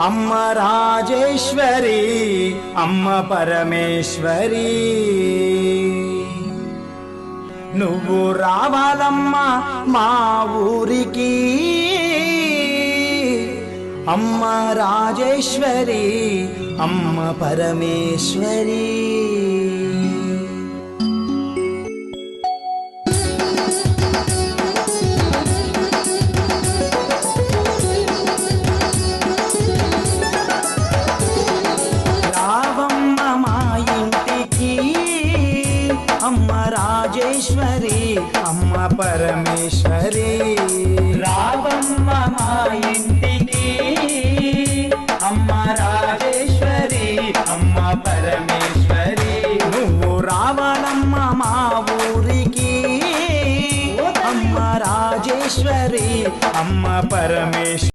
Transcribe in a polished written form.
అమ్మ రాజేశ్వరి అమ్మ పరమేశ్వరి నువ్వు రావాలమ్మా మా ఊరికి అమ్మ రాజేశ్వరి అమ్మ పరమేశ్వరి అమ్మ రాజేశ్వరి అమ్మ పరమేశ్వరి రావమ్మ మా ఇంటికి అమ్మ రాజేశ్వరి అమ్మ పరమేశ్వరి నువ్వు రావాలమ్మ మా ఊరికి అమ్మ రాజేశ్వరి అమ్మ పరమేశ్వరి